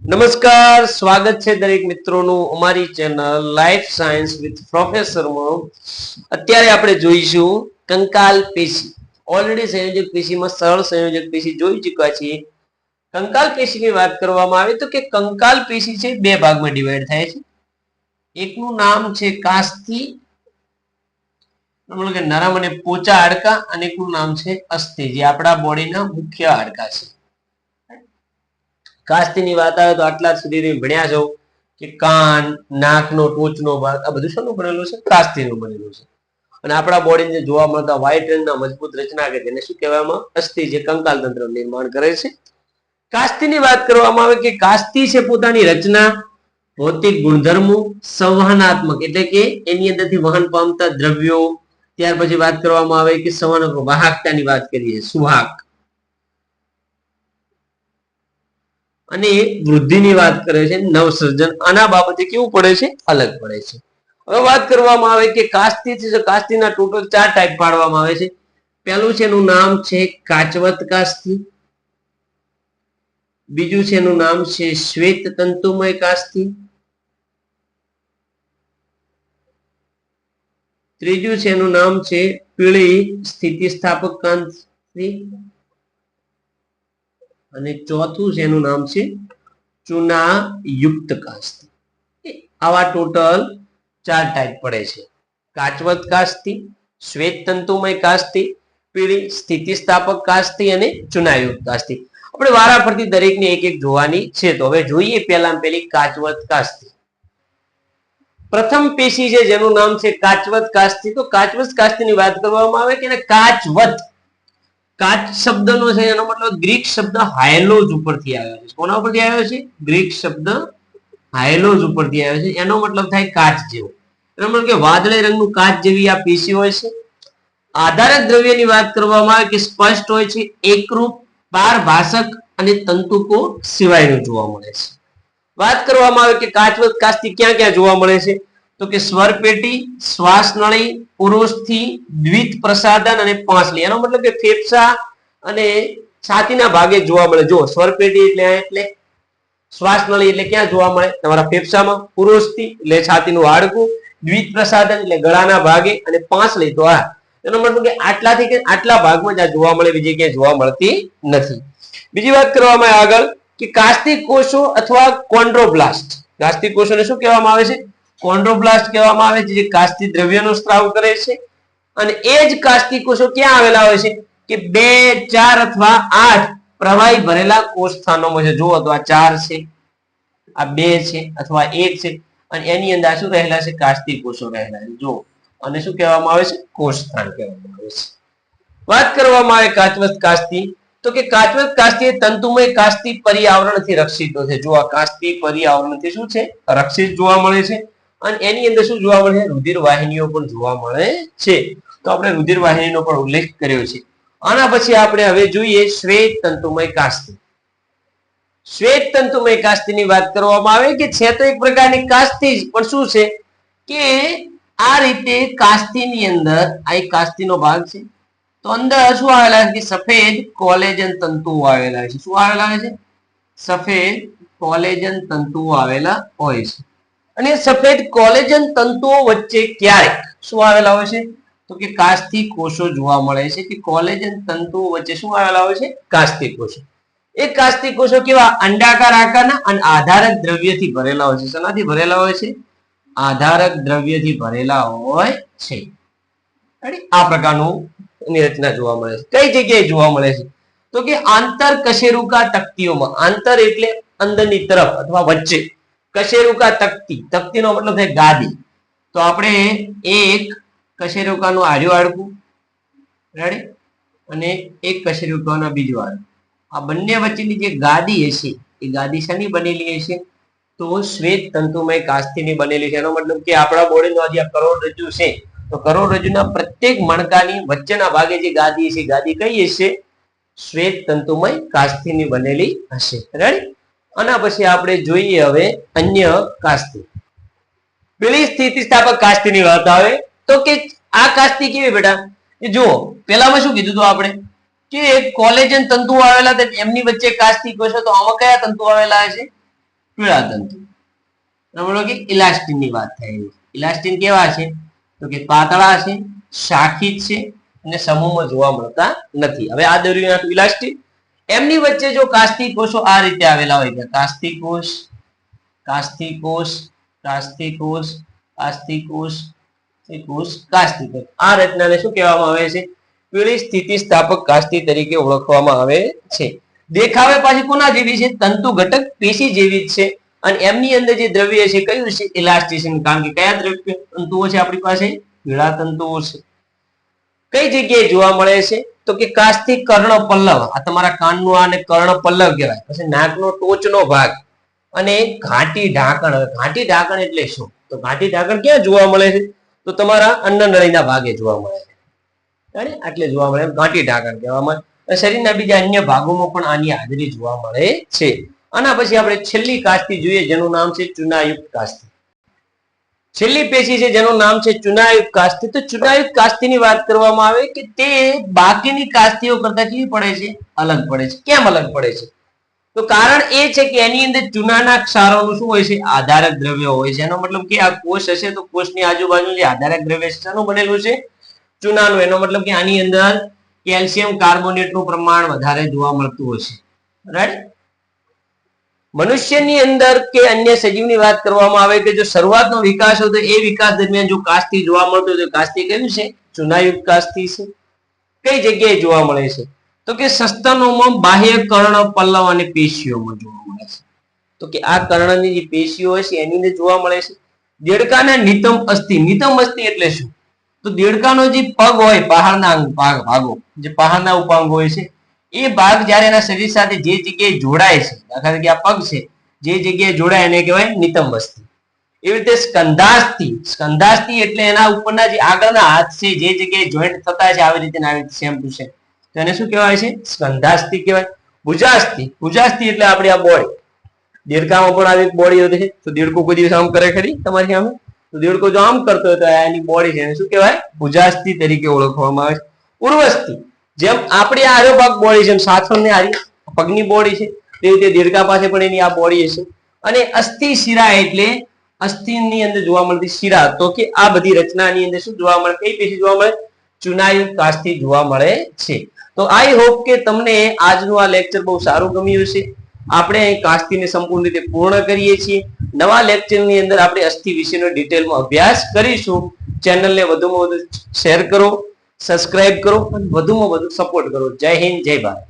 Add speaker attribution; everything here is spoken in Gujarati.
Speaker 1: નમસ્કાર, સ્વાગત છે દરેક મિત્રોનું અમારી ચેનલ લાઈફ સાયન્સ વિથ પ્રોફેસરમાં. અત્યારે આપણે જોઈશું કંકાલ પેશી. ઓલરેડી સંયોજક પેશીમાં સરળ સંયોજક પેશી જોઈ ચૂક્યા છીએ. કંકાલ પેશીની વાત કરવામાં આવે તો કે કંકાલ પેશી છે બે ભાગમાં ડિવાઈડ થાય છે. એકનું નામ છે કાસ્થી, કે નરમ અને પોચા હાડકા, અને એકનું નામ છે અસ્થિ, જે આપણા બોડીના મુખ્ય હાડકા છે. કાસ્તીની વાત આવે તો આટલા સુધી ભણ્યા છો કે કાન, નાકનો ટોચનો ભાગ, આ બધું શાનું બનેલું છે? કાસ્તીનું બનેલું છે. અને આપણા બોડીને જોવા મળતા વ્હાઇટ રંગના મજબૂત રચના કે જેને શું કહેવામાં? અસ્થિ, જે કંકાલ તંત્ર નિર્માણ કરે છે. કાસ્તીની વાત કરવામાં આવે કે કાસ્તી છે પોતાની રચના, ભૌતિક ગુણધર્મો, સંવહનાત્મક એટલે કે એની અંદરથી વહન પામતા દ્રવ્યો, ત્યાર પછી વાત કરવામાં આવે કે સંવહન વાહકતાની વાત કરીએ, સુવાહક, અને વૃદ્ધિની વાત કરે છે, નવસર્જન. આના બાબતે કેવું પડે છે? અલગ પડે છે. હવે વાત કરવામાં આવે કે કાસ્તી છે, કાસ્તીના ટોટલ 4 ટાઈપ પાડવામાં આવે છે. પહેલું છે એનું નામ છે કાચવત કાસ્તી, બીજું છે એનું નામ છે શ્વેત તંતુમય કાસ્તી, ત્રીજું છે એનું નામ છે પીળી સ્થિતિસ્થાપક કાસ્તી, અને ચોથું છે એનું નામ છે ચૂના યુક્ત કાસ્તી. આવા ટોટલ 4 ટાઈપ પડે છે: કાચવત કાસ્તી, શ્વેત તંતુમય કાસ્તી, પીળી સ્થિતિસ્થાપક કાસ્તી અને ચૂનાયુક્ત કાસ્તી. આપણે વારાફરતી દરેકને એક એક જોવાની છે. તો હવે જોઈએ પહેલી કાચવત કાસ્તી. પ્રથમ પેશી છે જેનું નામ છે કાચવત કાસ્તી. તો કાચવત કાસ્તીની વાત કરવામાં આવે કે કાચવત, કાચ શબ્દનો છે એનો મતલબ ગ્રીક શબ્દ હાયલોજ ઉપરથી આવ્યો છે. કોના ઉપરથી આવ્યો છે? ગ્રીક શબ્દ હાયલોજ ઉપરથી આવ્યો છે. એનો મતલબ થાય કાચ જેવો. એનો મતલબ કે વાદળી રંગનું કાચ જેવી આ પેશી હોય છે. આધારક દ્રવ્યની વાત કરવામાં આવે કે સ્પષ્ટ હોય છે, એકરૂપ, પારભાષક અને તંતુકો સિવાયનું જોવા મળે છે. વાત કરવામાં આવે કે કાચવત કાસ્તી ક્યાં ક્યાં જોવા મળે છે? તો કે સ્વરપેટી, શ્વાસનળી, પુરુષથી, દ્વિત પ્રસાદન અને પાંસળી. એનો મતલબ કે ફેફસા અને છાતીના ભાગે જોવા મળે. જો સ્વરપેટી એટલે શ્વાસનળી એટલે ક્યાં જોવા મળે? તમારા ફેફસામાં. પુરુષથી એટલે છાતીનું હાડકું, દ્વિત પ્રસાદન એટલે ગળાના ભાગે, અને પાંસળી તો આ. એનો મતલબ કે આટલાથી કે આટલા ભાગમાં જ આ જોવા મળે, બીજી ક્યાંય જોવા મળતી નથી. બીજી વાત કરવામાં આવે આગળ કે કાસ્તિક કોષો અથવા કોન્ડ્રોબ્લાસ્ટ. કાસ્તિક કોષોને શું કહેવામાં આવે છે? કોન્ડ્રોબ્લાસ્ટ કહેવામાં આવે છે, જે કાસ્તી દ્રવ્યનો સ્ત્રાવ કરે છે. અને એ જ કાસ્તિક કોષો ક્યાં આવેલા હોય છે? કે 2, 4 અથવા 8 પ્રવાહી ભરેલા કોષ સ્થાનોમાં છે. જુઓ તો આ 4 છે, આ 2 છે અથવા 1 છે, અને એની અંદર શું રહેલા છે? કાસ્તિક કોષો રહેલા છે. જો અને શું કહેવામાં આવે છે? કોષ સ્થાન કહેવામાં આવે છે. વાત કરવામાં આવે કાચવત કાસ્તી, તો કે કાચવત કાસ્તી એ તંતુમય કાસ્તી પર્યાવરણથી રક્ષિત છે. જો આ કાસ્તી પર્યાવરણથી શું છે? રક્ષિત જોવા મળે છે. અને એની અંદર શું જોવા મળે છે? રુધિર વાહિનીઓ પણ જોવા મળે છે. તો આપણે રુધિર વાહિનીનો પણ ઉલ્લેખ કર્યો છે. આના પછી આપણે હવે જોઈએ શ્વેત તંતુમય કાસ્તી. શ્વેત તંતુમય કાસ્તીની વાત કરવામાં આવે કે છે તો એક પ્રકારની કાસ્તી જ, પણ શું છે કે આ રીતે કાસ્તીની અંદર આ એક કાસ્તીનો ભાગ છે. તો અંદર શું આવેલા છે? સફેદ કોલેજન તંતુઓ આવેલા છે. શું આવેલા છે? સફેદ કોલેજન તંતુઓ આવેલા હોય છે. અને સફેદ કોલેજન તંતુઓ વચ્ચે ક્યારેક શું આવેલા હોય છે? તો કે કાસ્તી કોષો જોવા મળે છે. કે કોલેજન તંતુઓ વચ્ચે શું આવેલા હોય છે? કાસ્તી કોષો. એ કાસ્તી કોષો કેવા? અંડાકાર આકારના અને આધારક દ્રવ્યથી ભરેલા હોય છે. શેનાથી ભરેલા હોય છે? આધારક દ્રવ્યથી ભરેલા હોય છે. આ પ્રકારનું એની રચના જોવા મળે છે. કઈ જગ્યાએ જોવા મળે છે? તો કે આંતર કશેરુકા તક્તિઓમાં. આંતર એટલે અંદરની તરફ અથવા વચ્ચે. કશેરુકા તક્તિ, તક્તિનો મતલબ છે ગાદી. તો આપણે એક કશેરુકાનું આર્યું હાડકું, રેડી, અને એક કશેરુકાના બીજું હાડકું, આ બંને વચ્ચેની જે ગાદી હશે એ ગાદી શાની બનેલી હશે? તો શ્વેત તંતુમય કાસ્તીની બનેલી છે. એનો મતલબ કે આપણા બોડીનો જે કરોડરજ્જુ છે, તો કરોડરજ્જુના પ્રત્યેક મણકાની વચ્ચેના ભાગે જે ગાદી છે, ગાદી કઈ હશે? શ્વેત તંતુમય કાસ્તીની બનેલી હશે. રેડી. આના પછી આપણે જોઈએ હવે અન્ય કાસ્તી. પેલી સ્થિતિસ્થાપક કાસ્તીની વાત આવે તો કે આ કાસ્તી કેવી બેટા? કે જુઓ, પેલામાં શું કીધું હતું આપણે? કે કોલેજન તંતુઓ આવેલા હતા, એમની વચ્ચે કાસ્તી કોષો. તો આમાં કયા તંતુ આવેલા છે? પીળા તંતુ. મતલબ કે ઇલાસ્ટિન ની વાત થાય. ઇલાસ્ટિન કેવા છે તો કે પાતળા છે, શાખિત છે અને સમૂહમાં જોવા મળતા નથી. હવે આ દોરીનું ઇલાસ્ટિન, એમની વચ્ચે જો કાસ્તિક કોષો આ રીતે આવેલા હોય છે, કાસ્તિક કોષ, કાસ્તિક કોષ, કાસ્તિક કોષ, કાસ્તિક કોષ, કોષ, કાસ્તિક કોષ. આ રચનાને શું કહેવામાં આવે છે? પીળી સ્થિતિસ્થાપક કાસ્તી તરીકે ઓળખવામાં આવે છે. દેખાવે પાછી કોના જેવી છે? તંતુ ઘટક પેશી જેવી જ છે. અને એમની અંદર જે દ્રવ્ય છે કયું છે? ઇલાસ્ટિસિન. કારણ કે કયા દ્રવ્ય તંતુઓ છે આપણી પાસે? પીળા તંતુઓ છે. કઈ જગ્યાએ જોવા મળે છે તો કે કાસ્તિક કર્ણ પલ્લવ. આ તમારા કાનનું આને કર્ણ પલ્લવ કહેવાય. પછી નાકનો ટોચનો ભાગ અને ઘાટી ઢાંકણ. ઘાટી ઢાંકણ એટલે શું? તો ઘાટી ઢાંકણ ક્યાં જોવા મળે છે? તો તમારા અન્નનળીના ભાગે જોવા મળે છે. આટલે જોવા મળે, ઘાટી ઢાંકણ કહેવામાં. શરીરના બીજા અન્ય ભાગોમાં પણ આની હાજરી જોવા મળે છે. આના પછી આપણે છેલ્લી કાસ્તી જોઈએ, જેનું નામ છે ચુનાયુક્ત કાસ્તી. છેલ્લી પેશી છે જેનું નામ છે ચુનાયુક્ત કાસ્તી. તો ચુનાયુક્ત કાસ્તીની વાત કરવામાં આવે કે તે બાકીની કાસ્તીઓ કરતા કેવી પડે છે? અલગ પડે છે. કેમ અલગ પડે છે? તો કારણ એ છે કે એની અંદર ચૂનાના ક્ષારોનું શું હોય છે? આધારક દ્રવ્ય હોય છે. એનો મતલબ કે આ કોષ હશે તો કોષની આજુબાજુ જે આધારક દ્રવ્ય છે શાનું બનેલું છે? ચૂનાનું. એનો મતલબ કે આની અંદર કેલ્શિયમ કાર્બોનેટનું પ્રમાણ વધારે જોવા મળતું હશે. રાઈટ? મનુષ્યની અંદર કે અન્ય સજીવની વાત કરવામાં આવે કે જો શરૂઆતનો વિકાસ હોય તો એ વિકાસ દરમિયાન જો કાસ્તી જોવા મળતો હોય તો કાસ્તી કયું છે? ચુનાયુક્ત કાસ્તી છે. કઈ જગ્યાએ જોવા મળે છે? તો કે સસ્તનોમાં બાહ્ય કર્ણ પલ્લવ અને પેશીઓમાં જોવા મળે છે. તો કે આ કર્ણની જે પેશીઓ છે એની અંદર જોવા મળે છે. દેડકાના નિતંબ અસ્થિ. નિતંબ અસ્થિ એટલે શું? તો દેડકાનો જે પગ હોય, પહાડના ભાગો, જે પહાડના ઉપાંગ હોય છે, એ ભાગ જ્યારે એના શરીર સાથે જે જગ્યાએ જોડાય છે, દાખલા તરીકે આ પગ છે, જે જગ્યાએ જોડાય એને કહેવાય નિતંબ અસ્થિ. એવી રીતે સ્કંધાસ્થિ. સ્કંધાસ્થિ એટલે એના ઉપરના જે આગળના હાથ છે, જે જગ્યાએ જોઈન્ટ થતા છે આવી રીતે સેમ ટુ સેમ, તો એને શું કહેવાય છે? સ્કંધાસ્થિ કહેવાય. ભુજાસ્થિ. ભુજાસ્થિ એટલે આપણી આ બોડી. દેડકામાં પણ આવી બોડી હોય છે. તો દેડકો કોઈ દિવસ આમ કરે ખરી તમારી સામે? તો દેડકો જો આમ કરતો હોય તો એની બોડી છે એને શું કહેવાય? ભુજાસ્થિ તરીકે ઓળખવામાં આવે છે. ઉર્વસ્થિ. જેમ આપણી આ આરોભાગ બોડી છે, સાથળની આ પગની બોડી છે, તે રીતે દેડકા પાસે પણ એની આ બોડી હશે. અને અસ્થિ શિરા એટલે અસ્થિની અંદર જોવા મળતી શિરા. તો કે આ બધી રચનાની અંદર શું જોવા મળે? કઈ પેશી જોવા મળે? ચુનાયુક્ત કાસ્તી જોવા મળે છે. તો આઈ હોપ કે તમને આજનું આ લેક્ચર બહુ સારું ગમ્યું હશે. આપણે કાસ્તીને સંપૂર્ણ રીતે પૂર્ણ કરીએ છીએ. નવા લેક્ચરની અંદર આપણે અસ્થિ વિશેનો ડિટેલમાં અભ્યાસ કરીશું. ચેનલને વધુમાં વધુ શેર કરો, સબસ્ક્રાઇબ કરો અને વધુમાં વધુ સપોર્ટ કરો. જય હિન્દ, જય ભારત.